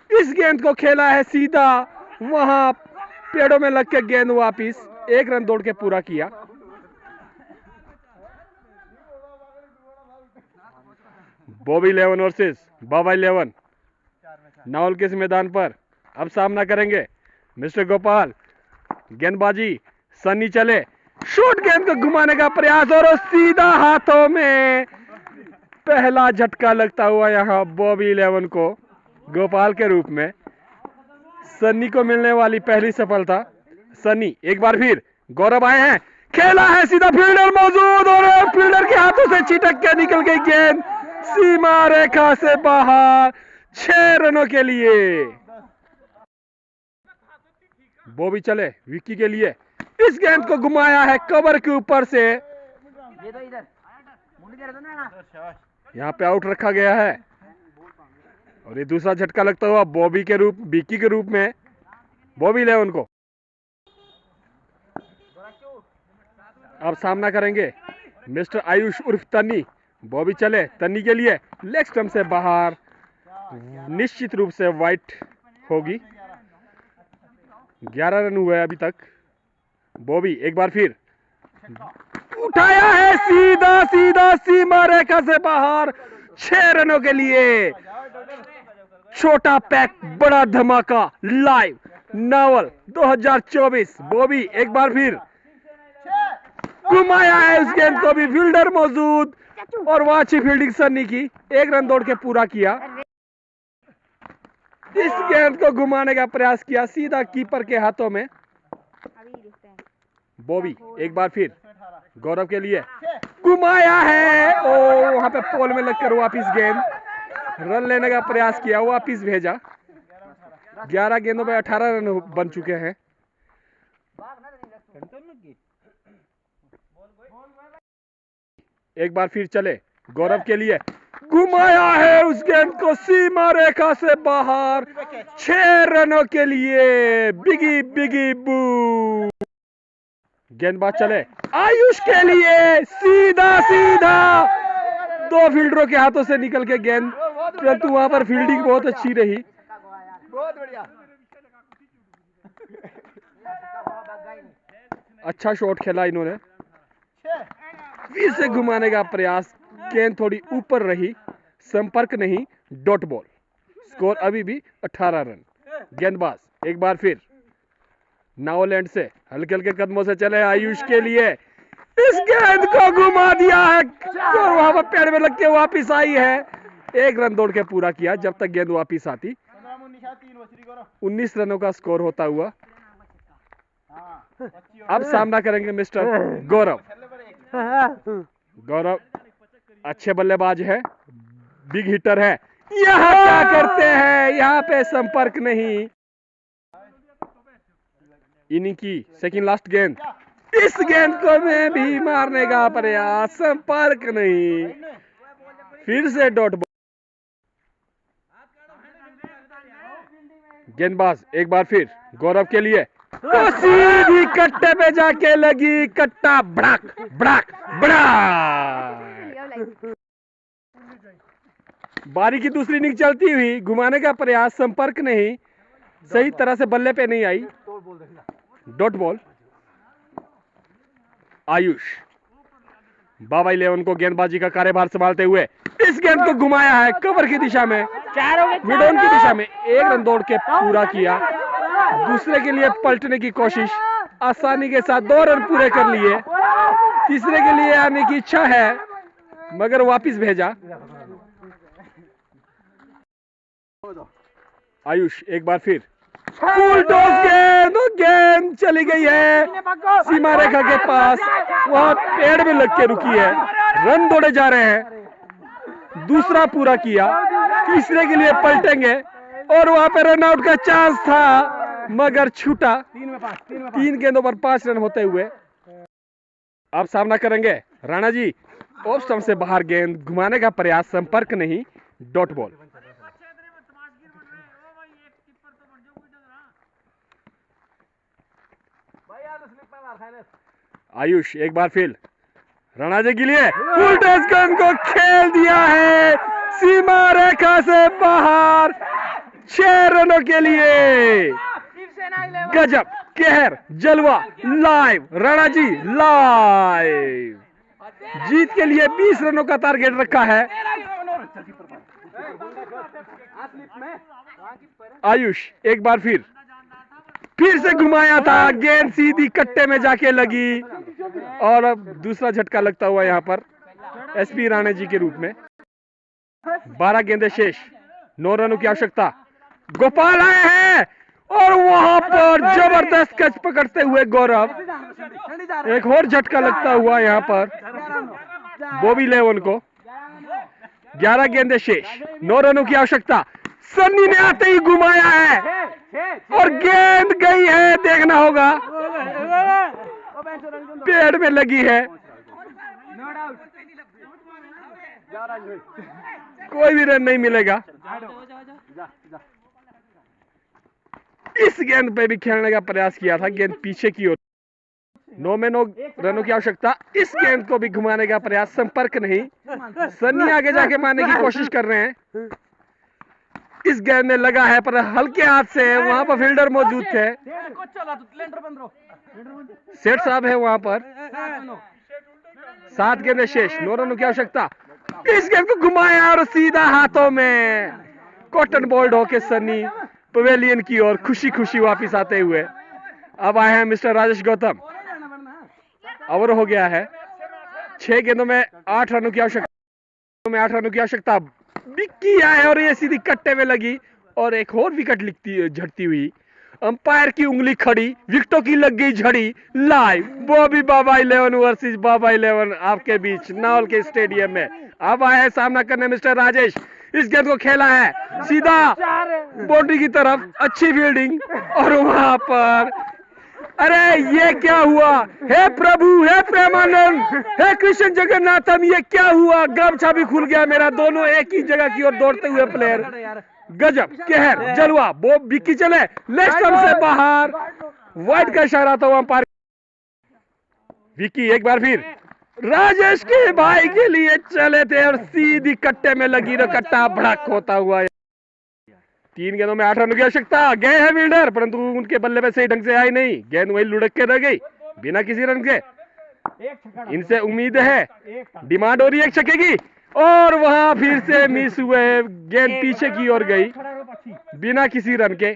इस गेंद को खेला है सीधा, वहां पेड़ों में लग के गेंद वापिस, 1 रन दौड़ के पूरा किया। बॉबी 11 वर्सेस बाबा 11 नावल के इस मैदान पर अब सामना करेंगे मिस्टर गोपाल। गेंदबाजी, सन्नी चले, शॉट, गेंद को घुमाने का प्रयास और सीधा हाथों में। पहला झटका लगता हुआ यहां बॉबी 11 को गोपाल के रूप में। सन्नी को मिलने वाली पहली सफलता। सन्नी एक बार फिर, गौरव आए हैं, खेला है सीधा, फील्डर मौजूद और फील्डर के हाथों से छिटक के निकल गई गेंद सीमा रेखा से बाहर, 6 रनों के लिए। बॉबी चले विक्की के लिए, इस गेंद को घुमाया है कवर के ऊपर से, यहाँ पे आउट रखा गया है और ये दूसरा झटका लगता हुआ विक्की के रूप में बॉबी 11 को। अब सामना करेंगे मिस्टर आयुष उर्फ तन्नी। बॉबी चले, तन्नी के लिए लेग स्टंप से बाहर, निश्चित रूप से वाइट होगी। 11 रन हुए अभी तक। बॉबी एक बार फिर उठाया है सीधा सीधा सीमा रेखा से बाहर, 6 रनों के लिए। छोटा पैक बड़ा धमाका लाइव नावल 2024। बॉबी एक बार फिर घुमाया है उस गेंद को भी, फील्डर मौजूद और वहां अच्छी फील्डिंग सन्नी की, 1 रन दौड़ के पूरा किया। इस गेंद को घुमाने का प्रयास किया सीधा कीपर के हाथों में। बॉबी एक बार फिर गौरव के लिए घुमाया है और वहां पे पोल में लगकर वापिस गेंद, रन लेने का प्रयास किया, वापिस भेजा। 11 गेंदों में 18 रन बन चुके हैं। एक बार फिर चले, गौरव के लिए घुमाया है उस गेंद को सीमा रेखा से बाहर, 6 रनों के लिए। बिगी बिगी बू। गेंदबाज चले आयुष के लिए, सीधा सीधा 2 फील्डरों के हाथों से निकल के गेंद, परंतु वहां पर फील्डिंग बहुत अच्छी रही। बहुत बढ़िया, अच्छा शॉट खेला इन्होंने। फिर से घुमाने का प्रयास, गेंद थोड़ी ऊपर रही, संपर्क नहीं, डॉट बॉल। स्कोर अभी भी 18 रन। गेंदबाज एक बार फिर नावलैंड से हल्के हल्के कदमों से चले आयुष के लिए, इस गेंद को घुमा दिया है और वहां पर पेड़ में लग के वापिस आई है। 1 रन दौड़ के पूरा किया जब तक गेंद वापिस आती। 19 रनों का स्कोर होता हुआ। अब सामना करेंगे मिस्टर गौरव। गौरव अच्छे बल्लेबाज है, बिग हिटर है। यहाँ क्या करते हैं, यहाँ पे संपर्क नहीं। इनिंग की सेकंड लास्ट गेंद, इस गेंद को में भी मारने का प्रयास, संपर्क नहीं। फिर से डॉट बॉल। गेंदबाज एक बार फिर गौरव के लिए, तो सीधी कट्टे पे जाके लगी, कट्टा भड़क भड़क भड़क। बारी की दूसरी इनिंग चलती हुई, घुमाने का प्रयास, संपर्क नहीं, सही तरह से बल्ले पे नहीं आई, डॉट बॉल। आयुष बाबा 11 को गेंदबाजी का कार्यभार संभालते हुए इस गेंद को घुमाया है कवर की दिशा में, मिडॉन की दिशा में, 1 रन दौड़ के पूरा किया। दूसरे के लिए पलटने की कोशिश, आसानी के साथ 2 रन पूरे कर लिए। तीसरे के लिए आने की इच्छा है मगर वापिस भेजा। आयुष एक बार फिर फुल टॉस गेंद, गेंद चली गई है सीमा रेखा के पास, वहां पेड़ में लग के रुकी है। रन दौड़े जा रहे हैं, दूसरा पूरा किया, तीसरे के लिए पलटेंगे और वहां पे रन आउट का चांस था मगर छूटा। 3 गेंदों पर 5 रन होते हुए। अब सामना करेंगे राणा जी। ऑफ स्टंप से बाहर गेंद, घुमाने का प्रयास, संपर्क नहीं, डॉट बॉल। आयुष एक बार फिर राणा जी के लिए फुल टॉस गेंद को खेल दिया है सीमा रेखा से बाहर, 6 रनों के लिए। गजब, कहर, जलवा लाइव, राणा जी लाइव। जीत के लिए 20 रनों का टारगेट रखा है। आयुष एक बार फिर से घुमाया था, गेंद सीधी कट्टे में जाके लगी और अब दूसरा झटका लगता हुआ यहाँ पर एसपी राणे जी के रूप में। 12 गेंदें शेष, 9 रनों की आवश्यकता। गोपाल आए हैं और वहां पर जबरदस्त कैच पकड़ते हुए गौरव। एक और झटका लगता हुआ यहाँ पर बॉबी लेवन को। 11 गेंदें शेष, 9 रनों की आवश्यकता। सन्नी ने आते ही घुमाया है और गेंद गई है, देखना होगा, पेड़ में लगी है। कोई भी रन नहीं मिलेगा। इस गेंद पे भी खेलने का प्रयास किया था, गेंद पीछे की ओर। 9 में 9 रनों की आवश्यकता। इस गेंद को भी घुमाने का प्रयास, संपर्क नहीं। सन्नी आगे जाके मारने की कोशिश कर रहे हैं। इस गेंद में लगा है पर हल्के हाथ से, वहां पर फील्डर मौजूद थे। सेठ साहब है वहां पर। 7 गेंदें शेष, 9 रनों की आवश्यकता। इस गेंद को घुमाया और सीधा हाथों में। कॉटन बॉल्ड होके सन्नी पवेलियन की ओर खुशी खुशी वापिस आते हुए। अब आए हैं मिस्टर राजेश गौतम। ओवर हो गया है। 6 गेंदों में 8 रनों की आवश्यकता। विक्की आए और ये सीधी कट्टे में लगी और एक और विकेट झड़ती हुई। अंपायर की उंगली खड़ी, विकेटों की लग गई झड़ी। लाइव बॉबी बाबा 11 वर्सेस बाबा 11 आपके बीच नावल के स्टेडियम में। अब आए हैं सामना करने मिस्टर राजेश। इस गेंद को खेला है सीधा बाउंड्री की तरफ, अच्छी फील्डिंग और वहां पर अरे ये क्या हुआ? हे प्रभु, हे प्रेमानंद, हे कृष्ण जगन्नाथम, ये क्या हुआ? गमछा भी खुल गया मेरा। दोनों एक ही जगह की ओर दौड़ते हुए प्लेयर। गजब, कहर, जलवा। वो विक्की चले लेग स्टंप से बाहर, वाइड का इशारा था वहां पर। विक्की एक बार फिर राजेश के भाई के लिए चले थे और सीधी कट्टे में लगी, कट्टा भड़क होता हुआ। 3 गेंदों में 8 रनों की आवश्यकता। गए हैं फील्डर परंतु उनके बल्ले पे सही ढंग से आई नहीं, गेंद वही लुढ़क के रह गई बिना किसी रन के। इनसे उम्मीद है, डिमांड हो रही है एक छक्के की और वहां फिर से मिस हुए। गेंद पीछे की ओर गई बिना किसी रन के।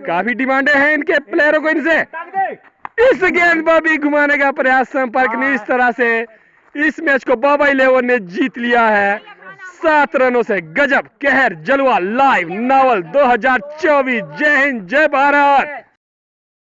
काफी डिमांडें हैं इनके प्लेयरों को इनसे। इस गेंद पर भी घुमाने का प्रयास, संपर्क नहीं। इस तरह से इस मैच को बाबा 11 ने जीत लिया है 7 रनों से। गजब, कहर, जलवा लाइव नावल 2024। जय हिंद, जय भारत।